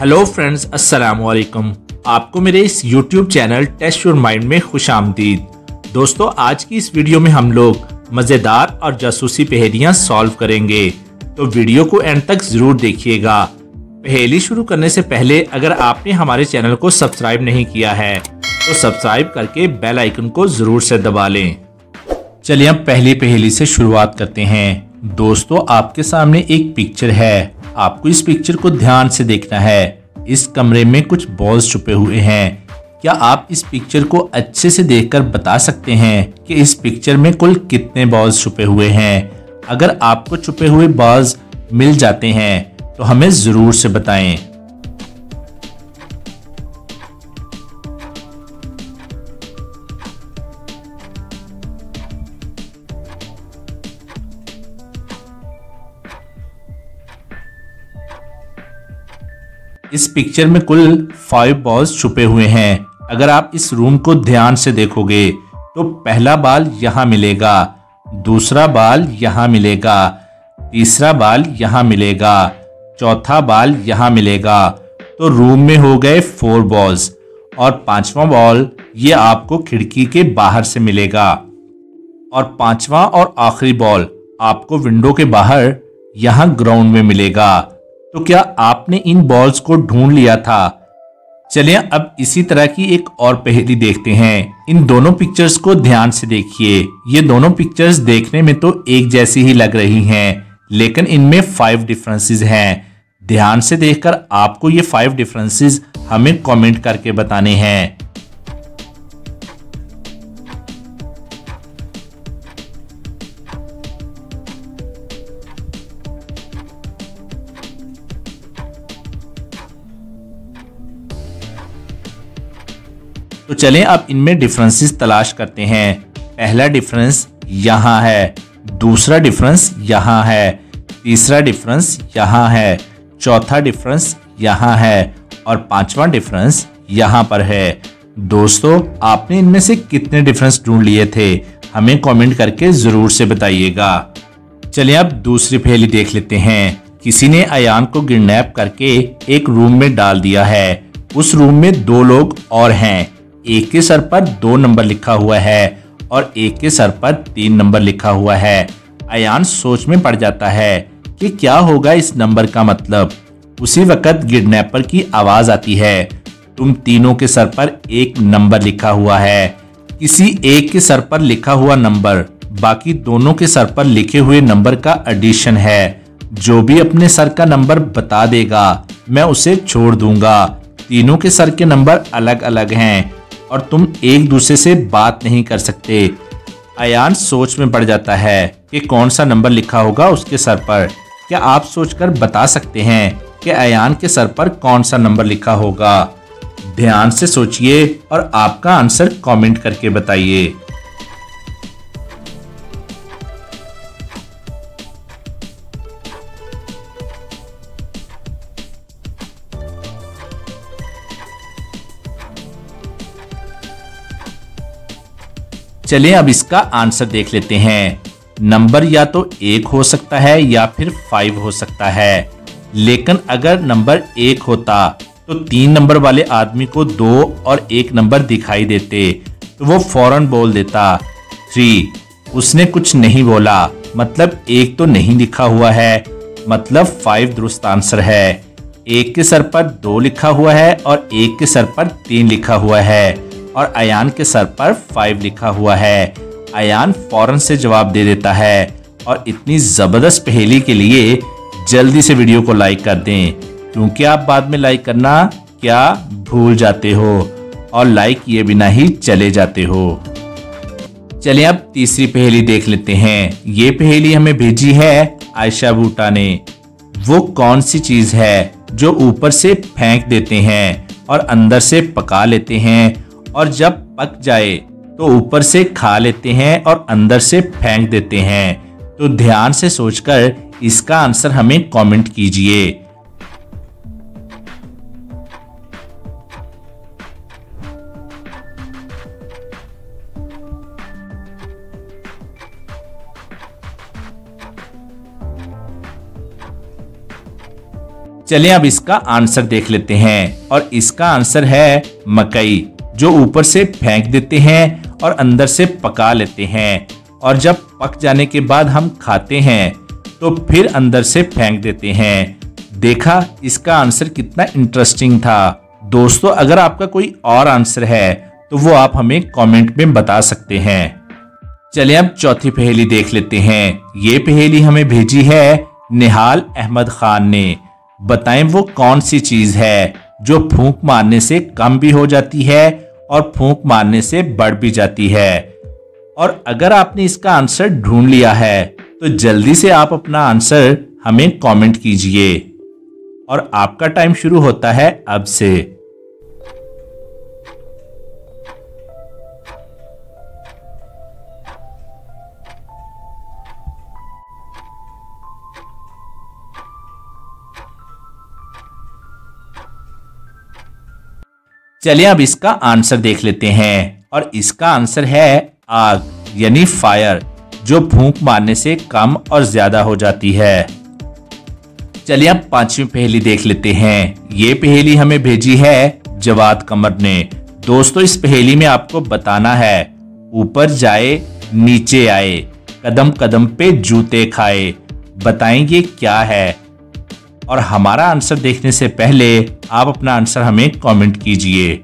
Hello friends, अस्सलाम वालेकुम। आपको मेरे इस YouTube channel test your mind में खुशामदीद। दोस्तों, आज की इस वीडियो में हम लोग मज़ेदार और जासूसी पहेलियां सॉल्व करेंगे, तो वीडियो को एंड तक ज़रूर देखिएगा। पहेली शुरू करने से पहले अगर आपने हमारे चैनल को सब्सक्राइब नहीं किया है तो सब्सक्राइब करके बेल आइकन को ज़रूर से दबा लें। चलिए अब पहली पहेली से शुरुआत करते हैं। दोस्तों, आपके सामने एक पिक्चर है। आपको इस पिक्चर को ध्यान से देखना है। इस कमरे में कुछ बॉल्स छुपे हुए हैं। क्या आप इस पिक्चर को अच्छे से देखकर बता सकते हैं कि इस पिक्चर में कुल कितने बॉल्स छुपे हुए हैं? अगर आपको छुपे हुए बॉल्स मिल जाते हैं तो हमें जरूर से बताएं। इस पिक्चर में कुल 5 बॉल्स छुपे हुए हैं। अगर आप इस रूम को ध्यान से देखोगे तो पहला बॉल यहाँ मिलेगा, दूसरा बॉल यहाँ मिलेगा, तीसरा बॉल यहाँ मिलेगा, चौथा बॉल यहाँ मिलेगा। तो रूम में हो गए 4 बॉल्स और 5वां बॉल ये आपको खिड़की के बाहर से मिलेगा और 5वां और आखिरी बॉल आपको विंडो के बाहर यहाँ ग्राउंड में मिलेगा। तो क्या आपने इन बॉल्स को ढूंढ लिया था? चलिए अब इसी तरह की एक और पहेली देखते हैं। इन दोनों पिक्चर्स को ध्यान से देखिए। ये दोनों पिक्चर्स देखने में तो एक जैसी ही लग रही हैं, लेकिन इनमें 5 डिफरेंसेस हैं। ध्यान से देखकर आपको ये 5 डिफरेंसेस हमें कमेंट करके बताने हैं। तो चलें अब इनमें डिफरेंसेस तलाश करते हैं। पहला डिफरेंस यहाँ है, दूसरा डिफरेंस यहाँ है, तीसरा डिफरेंस यहाँ है, चौथा डिफरेंस यहाँ है और 5वां डिफरेंस यहाँ पर है। दोस्तों, आपने इनमें से कितने डिफरेंस ढूंढ लिए थे? हमें कमेंट करके जरूर से बताइएगा। चलिए अब दूसरी पहेली देख लेते हैं। किसी ने अयान को किडनैप करके एक रूम में डाल दिया है। उस रूम में 2 लोग और हैं। एक के सर पर 2 नंबर लिखा हुआ है और एक के सर पर 3 नंबर लिखा हुआ है। अयान सोच में पड़ जाता है कि क्या होगा इस नंबर का मतलब। उसी वक्त किडनैपर की आवाज आती है, तुम तीनों के सर पर एक नंबर लिखा हुआ है। किसी एक के सर पर लिखा हुआ नंबर बाकी दोनों के सर पर लिखे हुए नंबर का एडिशन है। जो भी अपने सर का नंबर बता देगा मैं उसे छोड़ दूंगा। तीनों के सर के नंबर अलग अलग हैं और तुम एक दूसरे से बात नहीं कर सकते। अयान सोच में पड़ जाता है कि कौन सा नंबर लिखा होगा उसके सर पर। क्या आप सोचकर बता सकते हैं कि अयान के सर पर कौन सा नंबर लिखा होगा? ध्यान से सोचिए और आपका आंसर कमेंट करके बताइए। चलिए अब इसका आंसर देख लेते हैं। नंबर या तो 1 हो सकता है या फिर 5 हो सकता है, लेकिन अगर नंबर 1 होता तो 3 नंबर वाले आदमी को 2 और 1 नंबर दिखाई देते तो वो फौरन बोल देता 3। उसने कुछ नहीं बोला, मतलब 1 तो नहीं लिखा हुआ है, मतलब 5 दुरुस्त आंसर है। 1 के सर पर 2 लिखा हुआ है और 1 के सर पर 3 लिखा हुआ है और अयान के सर पर 5 लिखा हुआ है। अयान फौरन से जवाब दे देता है और इतनी जबरदस्त पहेली के लिए जल्दी से वीडियो को लाइक कर दें, क्योंकि आप बाद में लाइक करना क्या भूल जाते हो और लाइक किए बिना ही चले जाते हो। चलिए अब तीसरी पहेली देख लेते हैं। ये पहेली हमें भेजी है आयशा बूटा ने। वो कौन सी चीज है जो ऊपर से फेंक देते हैं और अंदर से पका लेते हैं और जब पक जाए तो ऊपर से खा लेते हैं और अंदर से फेंक देते हैं? तो ध्यान से सोचकर इसका आंसर हमें कमेंट कीजिए। चलिए अब इसका आंसर देख लेते हैं और इसका आंसर है मकई, जो ऊपर से फेंक देते हैं और अंदर से पका लेते हैं और जब पक जाने के बाद हम खाते हैं तो फिर अंदर से फेंक देते हैं। देखा इसका आंसर कितना इंटरेस्टिंग था। दोस्तों अगर आपका कोई और आंसर है तो वो आप हमें कमेंट में बता सकते हैं। चलिए अब चौथी पहेली देख लेते हैं। ये पहेली हमें भेजी है निहाल अहमद खान ने। बताएं वो कौन सी चीज है जो फूंक मारने से कम भी हो जाती है और फूंक मारने से बढ़ भी जाती है। और अगर आपने इसका आंसर ढूंढ लिया है तो जल्दी से आप अपना आंसर हमें कमेंट कीजिए और आपका टाइम शुरू होता है अब से। चलिए अब इसका आंसर देख लेते हैं और इसका आंसर है आग यानी फायर, जो फूंक मारने से कम और ज्यादा हो जाती है। चलिए अब पांचवी पहेली देख लेते हैं। ये पहेली हमें भेजी है जवाद कमर ने। दोस्तों इस पहेली में आपको बताना है ऊपर जाए नीचे आए, कदम कदम पे जूते खाए। बताएंगे क्या है? और हमारा आंसर देखने से पहले आप अपना आंसर हमें कमेंट कीजिए।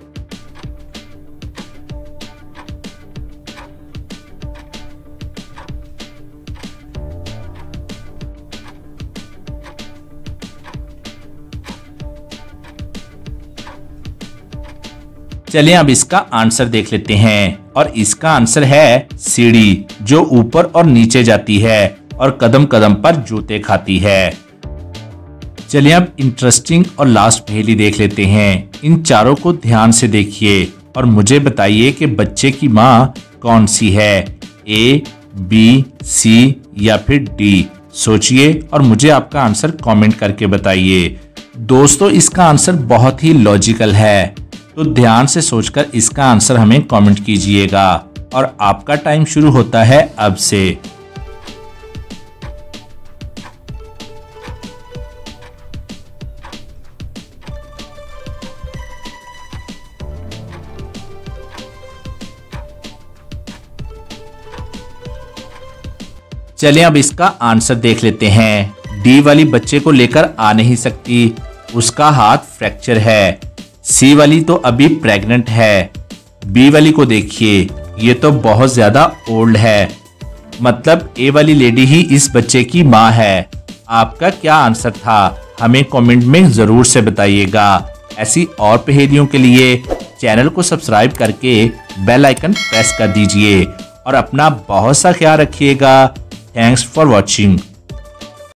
चलिए अब इसका आंसर देख लेते हैं और इसका आंसर है सीढ़ी, जो ऊपर और नीचे जाती है और कदम कदम पर जूते खाती है। चलिए अब इंटरेस्टिंग और लास्ट पहेली देख लेते हैं। इन चारों को ध्यान से देखिए और मुझे बताइए कि बच्चे की माँ कौन सी है, ए, बी, सी या फिर डी। सोचिए और मुझे आपका आंसर कमेंट करके बताइए। दोस्तों इसका आंसर बहुत ही लॉजिकल है, तो ध्यान से सोचकर इसका आंसर हमें कमेंट कीजिएगा और आपका टाइम शुरू होता है अब से। चलिए अब इसका आंसर देख लेते हैं। डी वाली बच्चे को लेकर आ नहीं सकती, उसका हाथ फ्रैक्चर है। सी वाली तो अभी प्रेग्नेंट है। बी वाली को देखिए, ये तो बहुत ज्यादा ओल्ड है, मतलब ए वाली लेडी ही इस बच्चे की माँ है। आपका क्या आंसर था हमें कमेंट में जरूर से बताइएगा। ऐसी और पहेलियों के लिए चैनल को सब्सक्राइब करके बेल आइकन प्रेस कर दीजिए और अपना बहुत सा ख्याल रखिएगा। Thanks for watching.